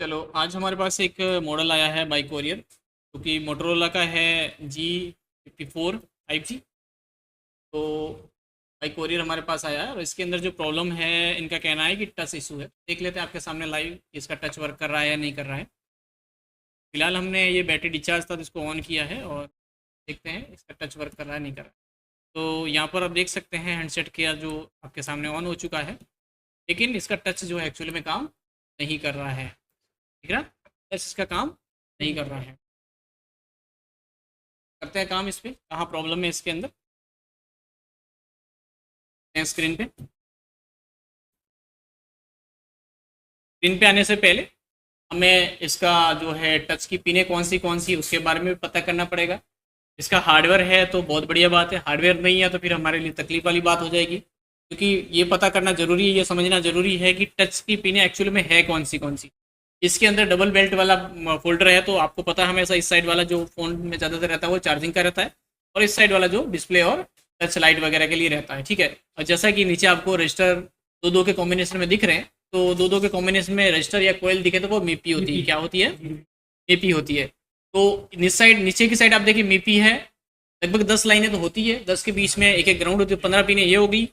चलो आज हमारे पास एक मॉडल आया है बाइक वॉरियर जो कि मोटरोला का है G54 5G। तो बाइक वॉरियर हमारे पास आया है और इसके अंदर जो प्रॉब्लम है इनका कहना है कि टच इशू है। देख लेते हैं आपके सामने लाइव इसका टच वर्क कर रहा है या नहीं कर रहा है। फिलहाल हमने ये बैटरी डिस्चार्ज था तो इसको ऑन किया है और देखते हैं इसका टच वर्क कर रहा है नहीं कर रहा है। तो यहाँ पर आप देख सकते हैं हैंडसेट का जो आपके सामने ऑन हो चुका है, लेकिन इसका टच जो है एक्चुअली में काम नहीं कर रहा है। ठीक है ना, टच इसका काम नहीं कर रहा है। करते हैं काम इस पर, कहाँ प्रॉब्लम है इसके अंदर। स्क्रीन पे आने से पहले हमें इसका जो है टच की पिनें कौन सी उसके बारे में भी पता करना पड़ेगा। इसका हार्डवेयर है तो बहुत बढ़िया बात है, हार्डवेयर नहीं है तो फिर हमारे लिए तकलीफ वाली बात हो जाएगी, क्योंकि ये पता करना जरूरी है, ये समझना जरूरी है कि टच की पिनें एक्चुअली में है कौन सी। इसके अंदर डबल बेल्ट वाला फोल्डर है, तो आपको पता है हमेशा इस साइड वाला जो फ़ोन में ज़्यादातर रहता है वो चार्जिंग का रहता है और इस साइड वाला जो डिस्प्ले और टच लाइट वगैरह के लिए रहता है। ठीक है, और जैसा कि नीचे आपको रजिस्टर दो के कॉम्बिनेशन में दिख रहे हैं, तो दो के कॉम्बिनेशन में रजिस्टर या कोयल दिखे तो वो मीपी होती है। क्या होती है? मीपी होती है। तो इस साइड नीचे की साइड आप देखिए मीपी है, लगभग 10 लाइनें तो होती है, 10 के बीच में एक ग्राउंड होती है, 15 पिनें ये हो गई।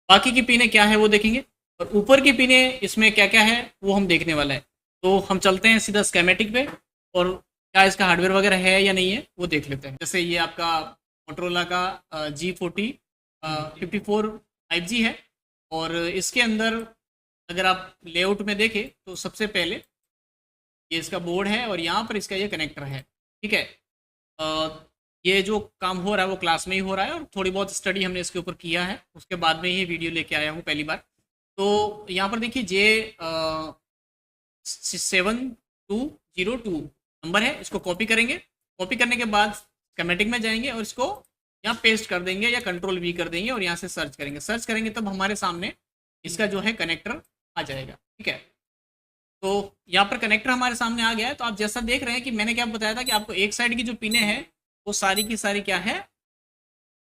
बाकी की पिनें क्या है वो देखेंगे, और ऊपर की पिनें इसमें क्या क्या है वो हम देखने वाला है। तो हम चलते हैं सीधा स्कीमेटिक पे और क्या इसका हार्डवेयर वगैरह है या नहीं है वो देख लेते हैं। जैसे ये आपका मोटरोला का G54 5G है और इसके अंदर अगर आप लेआउट में देखें तो सबसे पहले ये इसका बोर्ड है और यहाँ पर इसका ये कनेक्टर है। ठीक है, ये जो काम हो रहा है वो क्लास में ही हो रहा है और थोड़ी बहुत स्टडी हमने इसके ऊपर किया है, उसके बाद में ही वीडियो लेके आया हूँ पहली बार। तो यहाँ पर देखिए J7202 नंबर है, इसको कॉपी करेंगे। कॉपी करने के बाद स्कीमेटिक में जाएंगे और इसको यहाँ पेस्ट कर देंगे या कंट्रोल V कर देंगे और यहाँ से सर्च करेंगे। सर्च करेंगे तब हमारे सामने इसका जो है कनेक्टर आ जाएगा। ठीक है, तो यहाँ पर कनेक्टर हमारे सामने आ गया है। तो आप जैसा देख रहे हैं कि मैंने क्या बताया था कि आपको एक साइड की जो पिनें हैं वो सारी की सारी क्या है,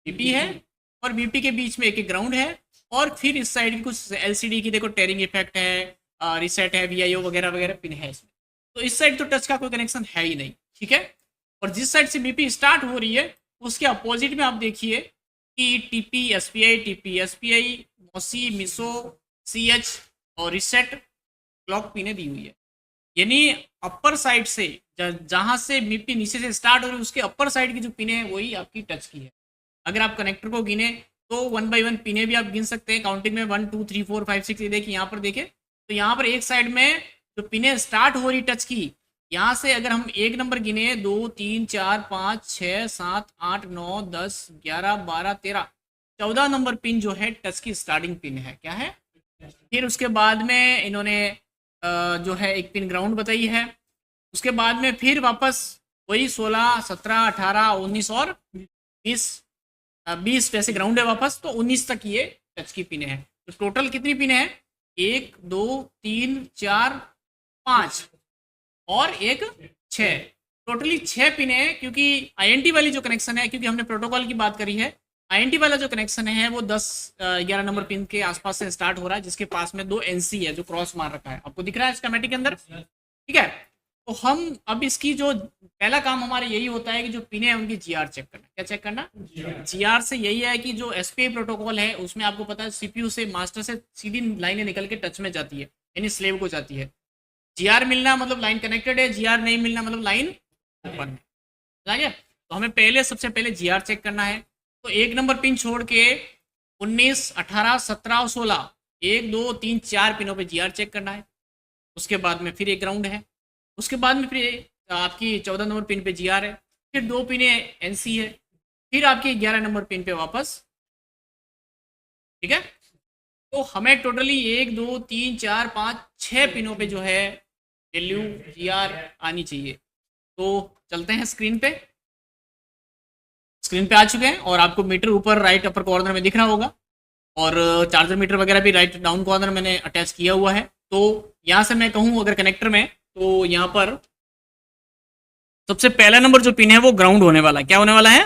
बीपी है, और बीपी के बीच में एक ग्राउंड है, और फिर इस साइड की कुछ एलसीडी की देखो टेयरिंग इफेक्ट है, रीसेट है, वीआईओ वगैरह वगैरह पिन है इसमें। तो इस साइड तो टच का कोई कनेक्शन है ही नहीं। ठीक है, और जिस साइड से बीपी स्टार्ट हो रही है उसके अपोजिट में आप देखिए कि TP SPI MOSI MISO CH और रीसेट क्लॉक पिने दी हुई है। यानी अपर साइड से जहां से बीपी नीचे से स्टार्ट हो रही है उसके अपर साइड की जो पिने है वही आपकी टच की है। अगर आप कनेक्टर को गिने तो 1 बाई 1 पिने भी आप गिन सकते हैं काउंटिंग में 1 2 3 4 5 6। ये देखिए यहाँ पर देखें तो यहाँ पर एक साइड में जो पिने स्टार्ट हो रही टच की, यहाँ से अगर हम एक नंबर गिने 2 3 4 5 6 7 8 9 10 11 12 13 14 नंबर पिन जो है टच की स्टार्टिंग पिन है। क्या है? फिर उसके बाद में इन्होंने जो है एक पिन ग्राउंड बताई है। उसके बाद में फिर वापस वही 16 17 18 19 और 20 वैसे ग्राउंड है वापस, तो 19 तक ये टच की पिने हैं। तो टोटल कितनी पिने हैं? 1 2 3 4 5 और 1 6, टोटली 6 पिने हैं। क्योंकि आईएनटी वाली जो कनेक्शन है, क्योंकि हमने प्रोटोकॉल की बात करी है, आईएनटी वाला जो कनेक्शन है वो 10-11 नंबर पिन के आसपास से स्टार्ट हो रहा है, जिसके पास में 2 एनसी है जो क्रॉस मार रखा है, आपको दिख रहा है स्कीमेटिक के अंदर। ठीक है, तो हम अब इसकी जो पहला काम हमारा यही होता है कि जो पिने हैं उनकी जीआर चेक करना। क्या चेक करना? जीआर से यही है कि जो एसपीआई प्रोटोकॉल है उसमें आपको पता है सीपीयू से मास्टर से सीधी लाइनें निकल के टच में जाती है, यानी स्लेव को जाती है। जीआर मिलना मतलब लाइन कनेक्टेड है, जीआर नहीं मिलना मतलब लाइन ओपन है। तो हमें सबसे पहले जीआर चेक करना है। तो 1 नंबर पिन छोड़ के 19 18 17 और 16 1 2 3 4 पिनों पे जीआर चेक करना है। उसके बाद में फिर एक ग्राउंड है, उसके बाद में फिर आपकी 14 नंबर पिन पे जीआर है, फिर 2 पिने एनसी है, फिर आपकी 11 नंबर पिन पे वापस। ठीक है, तो हमें टोटली 1 2 3 4 5 6 पिनों पे जो है वैल्यू जीआर आनी चाहिए। तो चलते हैं स्क्रीन पे। स्क्रीन पे आ चुके हैं और आपको मीटर ऊपर राइट अपर कॉर्नर में दिख रहा होगा, और चार्जर मीटर वगैरह भी राइट डाउन कॉर्नर मैंने अटैच किया हुआ है। तो यहाँ से मैं कहूँ अगर कनेक्टर में, तो यहाँ पर सबसे पहला नंबर जो पिन है वो ग्राउंड होने वाला है। क्या होने वाला है?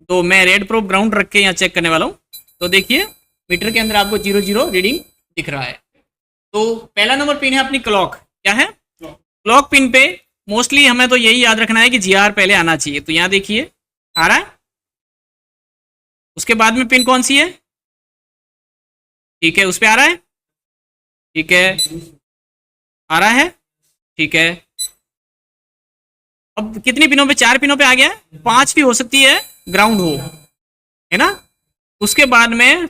तो मैं रेड प्रोब ग्राउंड रख के यहाँ चेक करने वाला हूँ। तो देखिए मीटर के अंदर आपको 0 0 रीडिंग दिख रहा है। तो पहला नंबर पिन है अपनी क्लॉक। क्या है? क्लॉक पिन पे मोस्टली हमें तो यही याद रखना है कि जीआर पहले आना चाहिए। तो यहाँ देखिए आ रहा है, उसके बाद में पिन कौन सी है, ठीक है उस पे आ रहा है, ठीक है आ रहा है, ठीक है। अब कितनी पिनों पे, 4 पिनों पे आ गया है, 5 भी हो सकती है ग्राउंड हो, है ना। उसके बाद में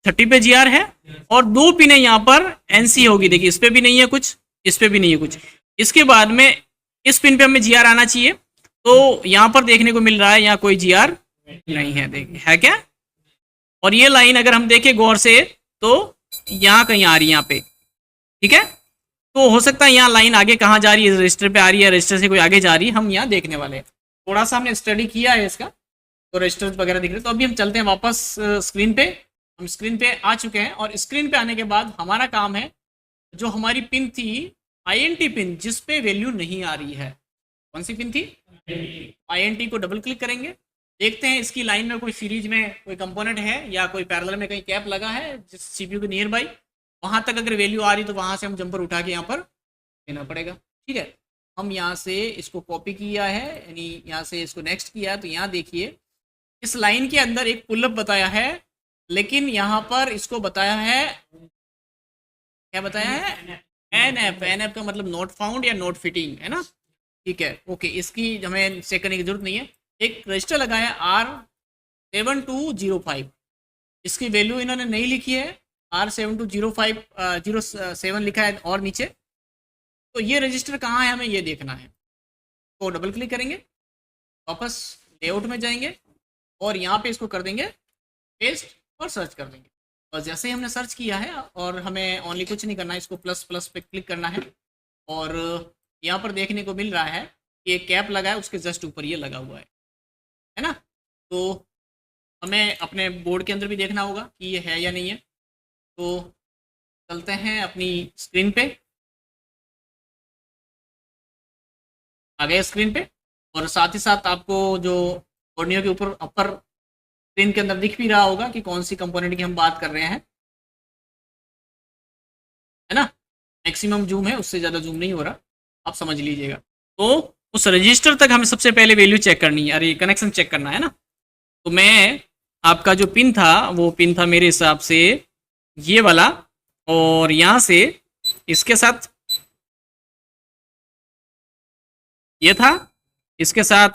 30 पे जीआर है और 2 पिने यहाँ पर एनसी होगी, देखिए इस पे भी नहीं है कुछ, इस पे भी नहीं है कुछ। इसके बाद में इस पिन पे हमें जीआर आना चाहिए, तो यहाँ पर देखने को मिल रहा है यहाँ कोई जीआर नहीं है, देखिए है क्या। और ये लाइन अगर हम देखें गौर से तो यहाँ कहीं आ रही है यहाँ पे, ठीक है। तो हो सकता है यहाँ लाइन आगे कहाँ जा रही है, रजिस्टर पे आ रही है, रजिस्टर से कोई आगे जा रही है, हम यहाँ देखने वाले हैं। थोड़ा सा हमने स्टडी किया है इसका, तो रजिस्टर वगैरह दिख रहे हैं। तो अभी हम चलते हैं वापस स्क्रीन पे। हम स्क्रीन पे आ चुके हैं और स्क्रीन पे आने के बाद हमारा काम है, जो हमारी पिन थी आईएनटी पिन, जिस पे वैल्यू नहीं आ रही है, कौन सी पिन थी, आईएनटी को डबल क्लिक करेंगे। देखते हैं इसकी लाइन में कोई सीरीज में कोई कंपोनेंट है या कोई पैरेलल में कहीं कैप लगा है जिस सीपीयू के नियर बाई, वहां तक अगर वैल्यू आ रही तो वहां से हम जंपर उठा के यहाँ पर देना पड़ेगा, ठीक है। हम यहाँ से इसको कॉपी किया है, यानी यहाँ से इसको नेक्स्ट किया है। तो यहाँ देखिए इस लाइन के अंदर एक पुलअप बताया है, लेकिन यहाँ पर इसको बताया है, क्या बताया है, एन एफ। एन एफ का मतलब नॉट फाउंड या नॉट फिटिंग, है ना, ठीक है ओके। इसकी हमें चेक करने की जरूरत नहीं है। एक रजिस्टर लगाया R7205, इसकी वैल्यू इन्होंने नहीं लिखी है, R720507 लिखा है और नीचे। तो ये रजिस्टर कहाँ है हमें ये देखना है, तो डबल क्लिक करेंगे, वापस लेआउट में जाएंगे और यहाँ पे इसको कर देंगे पेस्ट और सर्च कर देंगे। और जैसे ही हमने सर्च किया है और हमें ओनली कुछ नहीं करना है, इसको प्लस प्लस पे क्लिक करना है और यहाँ पर देखने को मिल रहा है कि एक कैप लगा है, उसके जस्ट ऊपर ये लगा हुआ है ना। तो हमें अपने बोर्ड के अंदर भी देखना होगा कि ये है या नहीं है। तो चलते हैं अपनी स्क्रीन पे, आ गए स्क्रीन पे। और साथ ही साथ आपको जो ऑर्डियो के ऊपर अपर स्क्रीन के अंदर दिख भी रहा होगा कि कौन सी कंपोनेंट की हम बात कर रहे हैं, है ना। मैक्सिमम जूम है, उससे ज़्यादा जूम नहीं हो रहा, आप समझ लीजिएगा। तो उस रजिस्टर तक हमें सबसे पहले वैल्यू चेक करनी है, अरे कनेक्शन चेक करना है ना। तो मैं आपका जो पिन था वो पिन था मेरे हिसाब से ये वाला, और यहाँ से इसके साथ ये था, इसके साथ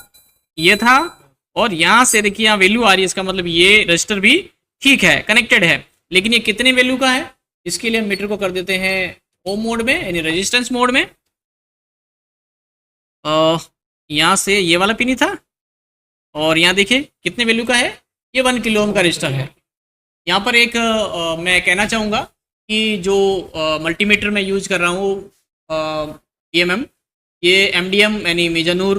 ये था, और यहाँ से देखिए यहाँ वैल्यू आ रही है, इसका मतलब ये रजिस्टर भी ठीक है, कनेक्टेड है। लेकिन ये कितने वैल्यू का है, इसके लिए हम मीटर को कर देते हैं होम मोड में, यानी रेजिस्टेंस मोड में। यहाँ से ये वाला पिन ही था, और यहाँ देखिए कितने वैल्यू का है, ये 1 किलो ओम का रजिस्टर है। यहाँ पर एक मैं कहना चाहूँगा कि जो मल्टीमीटर मैं यूज कर रहा हूँ EMM, ये MDM यानी मेजानूर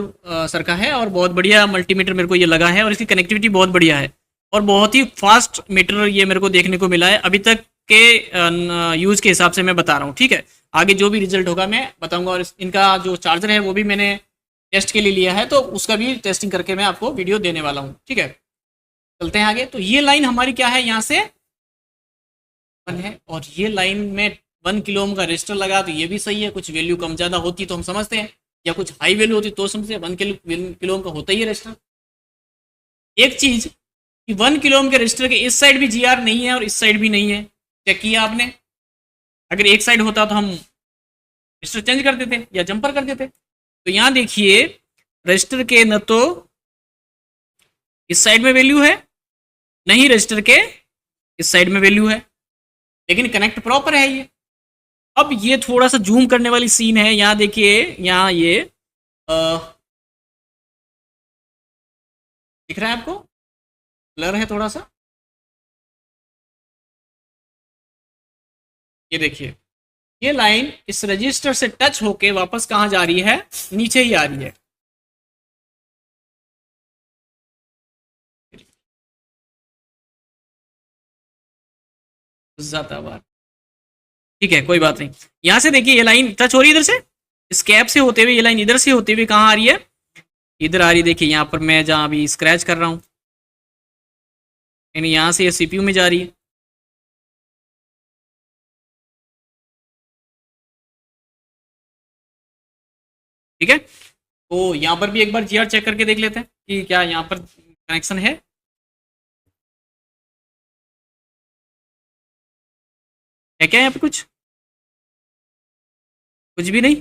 सर का है, और बहुत बढ़िया मल्टीमीटर मेरे को ये लगा है, और इसकी कनेक्टिविटी बहुत बढ़िया है और बहुत ही फास्ट मीटर ये मेरे को देखने को मिला है अभी तक के यूज़ के हिसाब से मैं बता रहा हूँ, ठीक है। आगे जो भी रिजल्ट होगा मैं बताऊँगा। और इनका जो चार्जर है वो भी मैंने टेस्ट के लिए लिया है, तो उसका भी टेस्टिंग करके मैं आपको वीडियो देने वाला हूँ, ठीक है। चलते हैं आगे। तो ये लाइन हमारी क्या है, यहाँ से है, और ये लाइन में 1 किलो ओम का रजिस्टर लगा, तो ये भी सही है। कुछ वैल्यू कम ज़्यादा होती तो हम समझते हैं, या कुछ हाई वैल्यू होती तो समझते हैं। 1 किलो ओम का होता ही है रजिस्टर। एक चीज़ कि 1 किलो ओम के रजिस्टर के इस साइड भी जीआर नहीं है और इस साइड भी नहीं है, चेक किया आपने। अगर एक साइड होता तो हम रजिस्टर चेंज कर देते या जंपर कर देते। तो यहाँ देखिए रजिस्टर के न तो इस साइड में वैल्यू है, नहीं रजिस्टर के इस साइड में वैल्यू है, लेकिन कनेक्ट प्रॉपर है ये। अब ये थोड़ा सा जूम करने वाली सीन है, यहाँ देखिए, यहाँ ये दिख रहा है आपको, ब्लर है थोड़ा सा, ये देखिए ये लाइन इस रजिस्टर से टच होके वापस कहाँ जा रही है, नीचे ही आ रही है। जाता बार, ठीक है कोई बात नहीं। यहां से देखिए ये लाइन टच हो रही है इधर से, इस कैप से होते हुए ये लाइन इधर से होते हुए कहाँ आ रही है, इधर आ रही है। देखिए यहाँ पर मैं जहाँ अभी स्क्रैच कर रहा हूँ, यानी यहाँ से ये सीपीयू में जा रही है। ठीक है, तो यहाँ पर भी एक बार जीआर चेक करके देख लेते हैं कि क्या यहाँ पर कनेक्शन है। क्या यहाँ पे कुछ भी नहीं,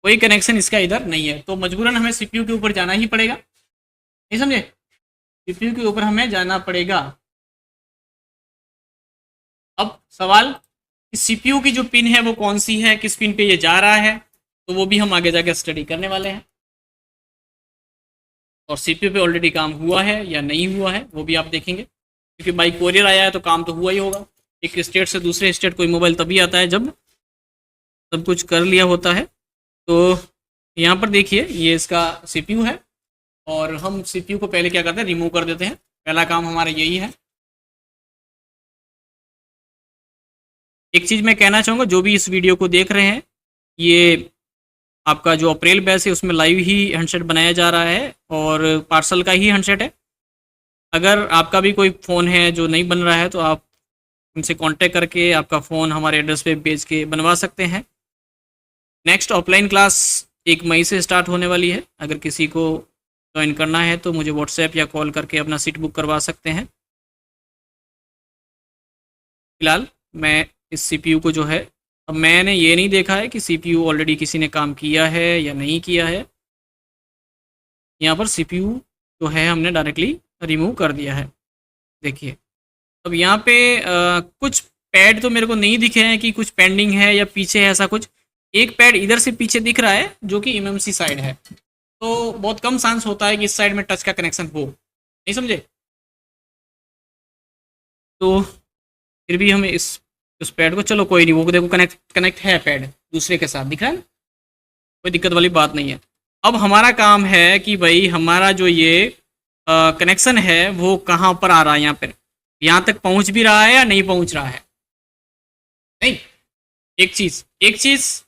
कोई कनेक्शन इसका इधर नहीं है, तो मजबूरन हमें सीपीयू के ऊपर जाना ही पड़ेगा। नहीं समझे, सीपीयू के ऊपर हमें जाना पड़ेगा। अब सवाल कि सीपीयू की जो पिन है वो कौन सी है, किस पिन पे ये जा रहा है, तो वो भी हम आगे जाके स्टडी करने वाले हैं। और सीपीयू पे ऑलरेडी काम हुआ है या नहीं हुआ है वो भी आप देखेंगे, क्योंकि बाई कोरियर आया है तो काम तो हुआ ही होगा। एक स्टेट से दूसरे स्टेट कोई मोबाइल तभी आता है जब सब कुछ कर लिया होता है। तो यहाँ पर देखिए ये इसका सीपीयू है, और हम सीपीयू को पहले क्या करते हैं, रिमूव कर देते हैं। पहला काम हमारा यही है। एक चीज़ मैं कहना चाहूँगा, जो भी इस वीडियो को देख रहे हैं, ये आपका जो अप्रैल बैच है उसमें लाइव ही हैंडसेट बनाया जा रहा है और पार्सल का ही हैंडसेट है। अगर आपका भी कोई फ़ोन है जो नहीं बन रहा है तो आप उनसे कांटेक्ट करके आपका फ़ोन हमारे एड्रेस पे भेज के बनवा सकते हैं। नेक्स्ट ऑफलाइन क्लास 1 मई से स्टार्ट होने वाली है। अगर किसी को ज्वाइन करना है तो मुझे व्हाट्सएप या कॉल करके अपना सीट बुक करवा सकते हैं। फिलहाल मैं इस सीपीयू को जो है, अब मैंने ये नहीं देखा है कि सीपीयू ऑलरेडी किसी ने काम किया है या नहीं किया है। यहाँ पर सीपीयू जो है हमने डायरेक्टली रिमूव कर दिया है। देखिए अब यहाँ पे कुछ पैड तो मेरे को नहीं दिखे हैं कि कुछ पेंडिंग है या पीछे है ऐसा कुछ। एक पैड इधर से पीछे दिख रहा है जो कि एमएमसी साइड है, तो बहुत कम चांस होता है कि इस साइड में टच का कनेक्शन हो। नहीं समझे, तो फिर भी हमें उस पैड को, चलो कोई नहीं, वो देखो कनेक्ट है पैड दूसरे के साथ दिख रहा है ना, कोई दिक्कत वाली बात नहीं है। अब हमारा काम है कि भाई हमारा जो ये कनेक्शन है वो कहाँ पर आ रहा है, यहाँ पर यहाँ तक पहुँच भी रहा है या नहीं पहुँच रहा है। नहीं, एक चीज़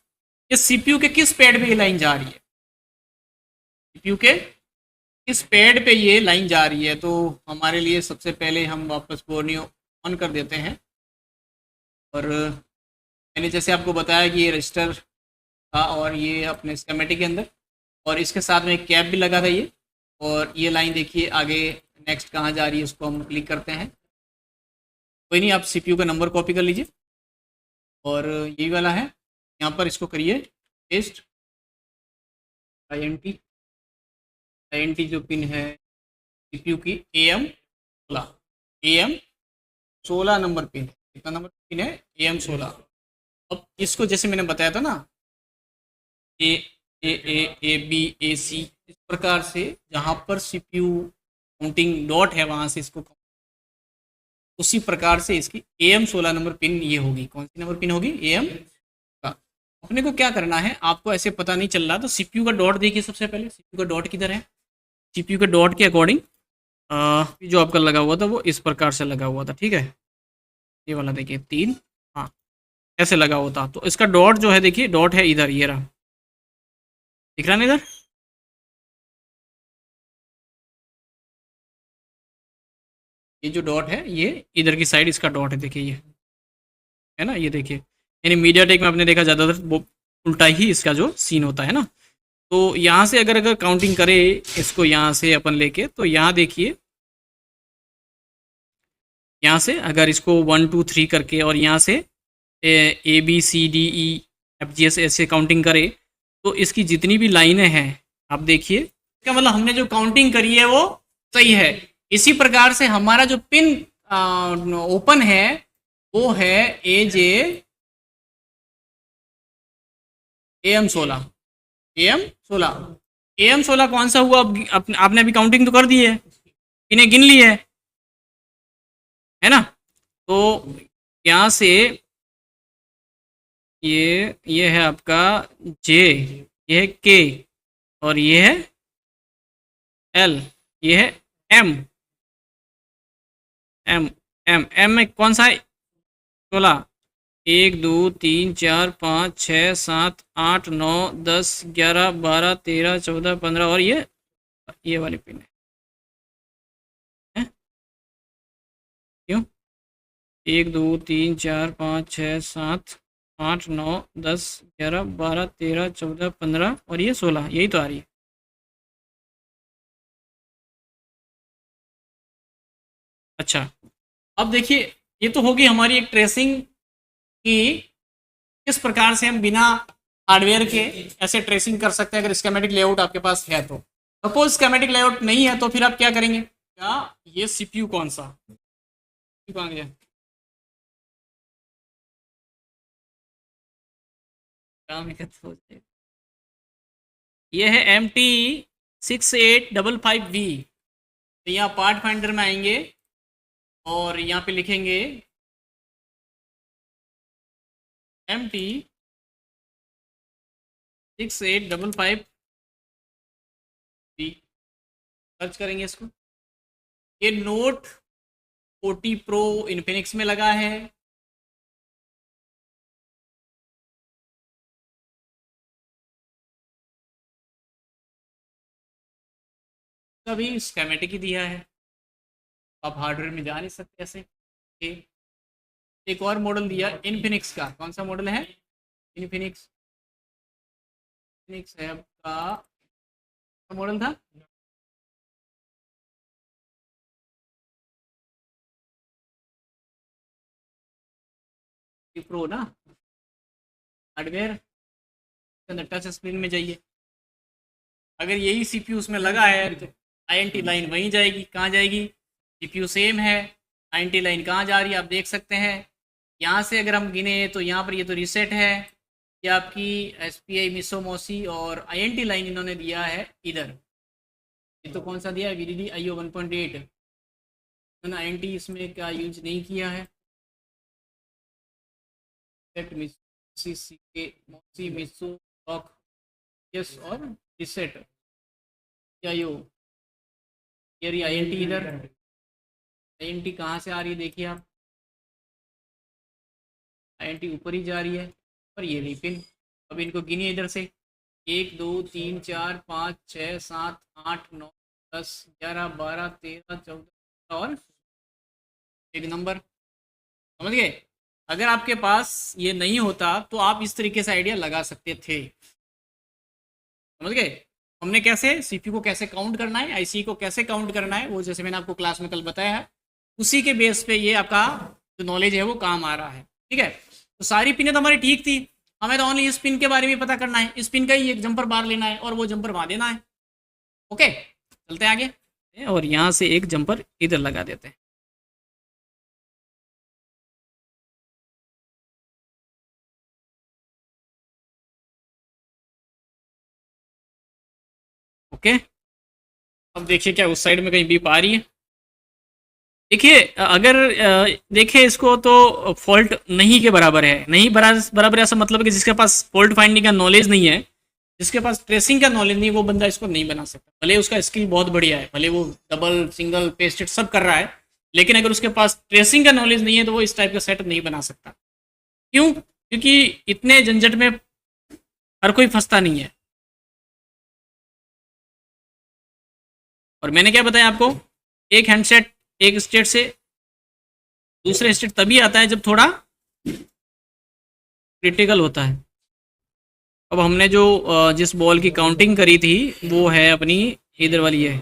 इस सीपीयू के किस पैड पे ये लाइन जा रही है, सीपीयू के किस पैड पे ये लाइन जा रही है। तो हमारे लिए सबसे पहले हम वापस बोर्नियो ऑन कर देते हैं, और मैंने जैसे आपको बताया कि ये रजिस्टर था और ये अपने स्कीमेटिक के अंदर, और इसके साथ में एक कैप भी लगा था ये, और ये लाइन देखिए आगे नेक्स्ट कहाँ जा रही है उसको हम क्लिक करते हैं। कोई नहीं, आप सीपीयू का नंबर कॉपी कर लीजिए, और यही वाला है, यहाँ पर इसको करिए पेस्ट। INT जो पिन है सीपीयू की AM16 नंबर पिन, कितना नंबर पिन है, AM16। अब इसको जैसे मैंने बताया था ना, A B AC इस प्रकार से जहाँ पर सीपीयू काउंटिंग डॉट है वहाँ से इसको, उसी प्रकार से इसकी AM16 नंबर पिन ये होगी। कौन सी नंबर पिन होगी, AM का। अपने को क्या करना है, आपको ऐसे पता नहीं चल रहा तो सीपीयू का डॉट देखिए। सबसे पहले सीपीयू का डॉट किधर है, सीपीयू के डॉट के अकॉर्डिंग जो आपका लगा हुआ था वो इस प्रकार से लगा हुआ था, ठीक है। ये वाला देखिए 3, हाँ ऐसे लगा हुआ था, तो इसका डॉट जो है देखिए, डॉट है इधर, ये रहा, दिख रहा ना इधर। ये जो डॉट है ये इधर की साइड इसका डॉट है, देखिए ये है ना, ये देखिए। यानी मीडियाटेक में आपने देखा ज़्यादातर वो उल्टा ही इसका जो सीन होता है ना। तो यहाँ से अगर काउंटिंग करे इसको, यहाँ से अपन लेके, तो यहाँ देखिए, यहाँ से अगर इसको 1 2 3 करके और यहाँ से ABCDEFGH ऐसे काउंटिंग करे तो इसकी जितनी भी लाइनें हैं आप देखिए, इसका मतलब हमने जो काउंटिंग करी है वो सही है। इसी प्रकार से हमारा जो पिन ओपन है वो है AM16 कौन सा हुआ, आपने अभी काउंटिंग तो कर दी है, इन्हें गिन ली है ना। तो यहाँ से ये है आपका J, ये है K, और ये है L, ये है M। M में कौन सा है, 16, 1 2 3 4 5 6 7 8 9 10 11 12 13 14 15, और ये वाली पिन है, क्यों 1 2 3 4 5 6 7 8 9 10 11 12 13 14 15 और ये 16, यही तो आ रही है। अच्छा, अब देखिए, ये तो होगी हमारी एक ट्रेसिंग की, किस प्रकार से हम बिना हार्डवेयर के ऐसे ट्रेसिंग कर सकते हैं अगर स्कीमेटिक लेआउट आपके पास है तो। सपोज स्कीमेटिक लेआउट नहीं है तो फिर आप क्या करेंगे, क्या ये सीपीयू कौन सा CPU कहाँ गया, काम है तो हो जाएगा। ये है MT6855V। तो यहाँ पार्ट फाइंडर में आएंगे और यहाँ पे लिखेंगे MT6855V, सर्च करेंगे इसको। ये नोट 40 प्रो इन्फिनिक्स में लगा है। अभी स्केमेटिक ही दिया है, आप हार्डवेयर में जा नहीं सकते ऐसे। एक और मॉडल दिया इन्फिनिक्स का, कौन सा मॉडल है, इन्फिनिक्स, इन्फिनिक्स है आपका, मॉडल था प्रो ना, हार्डवेयर के अंदर टच स्क्रीन में जाइए। अगर यही सीपीयू उसमें लगा है तो आईएनटी लाइन वहीं जाएगी, कहाँ जाएगी, सीपीयू सेम है, आईएनटी लाइन कहाँ जा रही है आप देख सकते हैं। यहाँ से अगर हम गिने तो यहाँ पर ये तो रीसेट है, ये आपकी एसपीआई मिसोमोसी, और आईएनटी लाइन इन्होंने दिया है इधर। ये तो कौन सा दिया है, वीडीडी आईओ 1.8, इन्होंने आईएनटी इसमें क्या यूज नहीं किया है। मिसो मोसी मिसो लॉक, यस, और रीसेट आईओ, ये आईएनटी इधर, आईएनटी कहाँ से आ रही है देखिए आप, आईएनटी ऊपर ही जा रही है, और ये रही पिन। अब इनको गिनिए इधर से, 1 2 3 4 5 6 7 8 9 10 11 12 13 14 और एक नंबर, समझ गए। अगर आपके पास ये नहीं होता तो आप इस तरीके से आइडिया लगा सकते थे, समझ गए। हमने कैसे सीपीयू को कैसे काउंट करना है, आईसी को कैसे काउंट करना है, वो जैसे मैंने आपको क्लास में कल बताया है, उसी के बेस पे ये आपका जो नॉलेज है वो काम आ रहा है, ठीक है। तो सारी पिनें तो हमारी ठीक थी, हमें तो ओनली इस पिन के बारे में पता करना है, इस पिन का ही एक जंपर बार लेना है और वो जंपर वहां देना है। ओके, चलते हैं आगे, और यहाँ से एक जंपर इधर लगा देते हैं। ओके, अब देखिए क्या उस साइड में कहीं बीप आ रही है। देखिए अगर देखिए इसको तो फॉल्ट नहीं के बराबर है, नहीं बराबर ऐसा मतलब है कि जिसके पास फॉल्ट फाइंडिंग का नॉलेज नहीं है, जिसके पास ट्रेसिंग का नॉलेज नहीं, वो बंदा इसको नहीं बना सकता, भले उसका स्किल बहुत बढ़िया है, भले वो डबल सिंगल पेस्टेड सब कर रहा है, लेकिन अगर उसके पास ट्रेसिंग का नॉलेज नहीं है तो वो इस टाइप का सेट नहीं बना सकता। क्यों, क्योंकि इतने झंझट में हर कोई फंसता नहीं है। और मैंने क्या बताया आपको, एक हैंडसेट एक स्टेट से दूसरे स्टेट तभी आता है जब थोड़ा क्रिटिकल होता है। अब हमने जो जिस बॉल की काउंटिंग करी थी वो है अपनी इधर वाली है,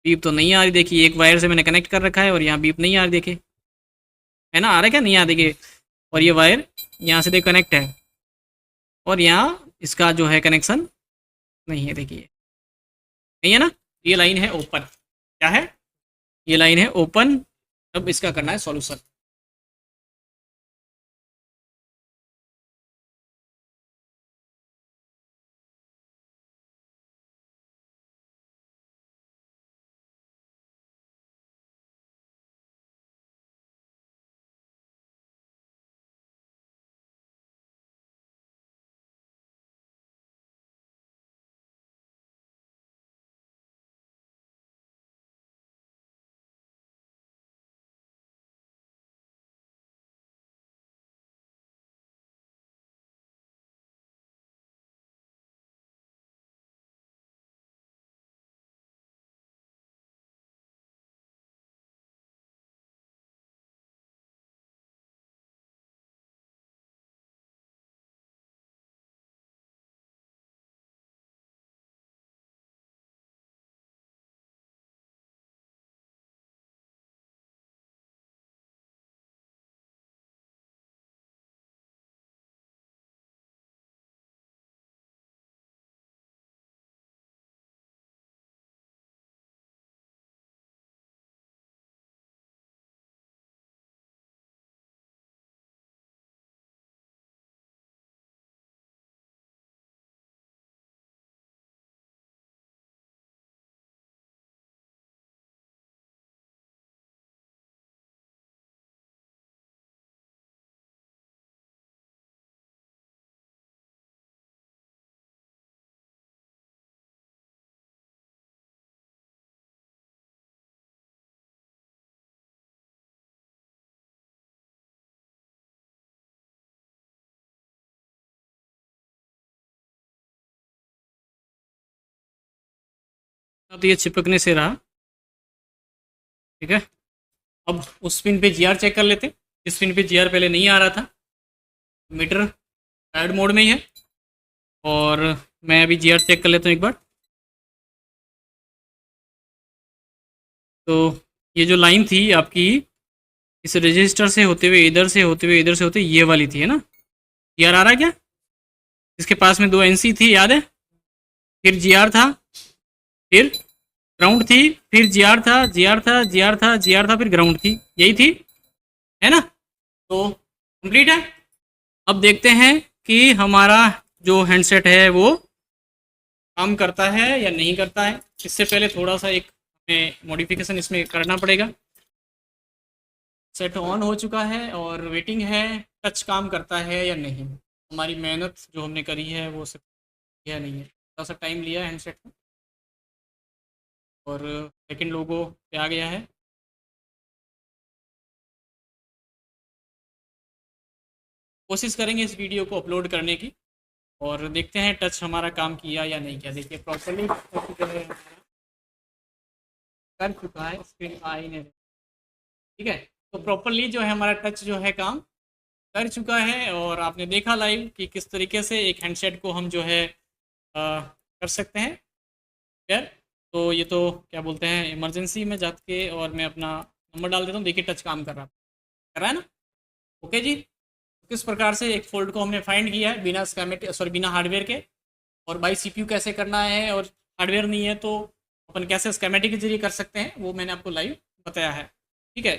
बीप तो नहीं आ रही, देखिए एक वायर से मैंने कनेक्ट कर रखा है और यहाँ बीप नहीं आ रही, देखिए है ना, आ रहा है क्या, नहीं आ रहा देखिए, और ये वायर यहाँ से देखिए कनेक्ट है, और यहाँ इसका जो है कनेक्शन नहीं है, देखिए नहीं है ना, ये लाइन है ओपन, क्या है, ये लाइन है ओपन। अब इसका करना है सॉल्यूशन। अब ये चिपकने से रहा, ठीक है। अब उस पिन पे जीआर चेक कर लेते। इस पिन पे जीआर पहले नहीं आ रहा था, मीटर ऐड मोड में ही है, और मैं अभी जीआर चेक कर लेता हूँ एक बार। तो ये जो लाइन थी आपकी इस रजिस्टर से होते हुए इधर से होते हुए इधर से होते ये वाली थी, है ना। जीआर आ रहा है क्या? इसके पास में 2 एनसी थी, याद है। फिर जीआर था, फिर ग्राउंड थी, फिर जीआर था, जीआर था, जीआर था, जीआर था, फिर ग्राउंड थी, यही थी, है ना। तो कंप्लीट है। अब देखते हैं कि हमारा जो हैंडसेट है वो काम करता है या नहीं करता है। इससे पहले थोड़ा सा एक हमें मॉडिफिकेशन इसमें करना पड़ेगा। सेट ऑन हो चुका है और वेटिंग है, टच काम करता है या नहीं। हमारी मेहनत जो हमने करी है वो सब या नहीं है। थोड़ा सा टाइम लिया है हैंडसेट में, और सेकंड लोगो पे आ गया है। कोशिश करेंगे इस वीडियो को अपलोड करने की, और देखते हैं टच हमारा काम किया या नहीं किया। देखिए प्रॉपरली जो है कर चुका है, स्क्रीन आ ही नहीं रही, ठीक है। तो प्रॉपरली जो है हमारा टच जो है काम कर चुका है, और आपने देखा लाइव कि किस तरीके से एक हैंडसेट को हम जो है कर सकते हैं यार। तो ये तो क्या बोलते हैं, इमरजेंसी में जाके और मैं अपना नंबर डाल देता हूँ। देखिए टच काम कर रहा है ना। ओके जी। किस प्रकार से एक फोल्ड को हमने फाइंड किया है बिना स्कैमेटिक, सॉरी बिना हार्डवेयर के, और बाई सीपीयू कैसे करना है, और हार्डवेयर नहीं है तो अपन कैसे स्कैमेटिक के जरिए कर सकते हैं, वो मैंने आपको लाइव बताया है, ठीक है।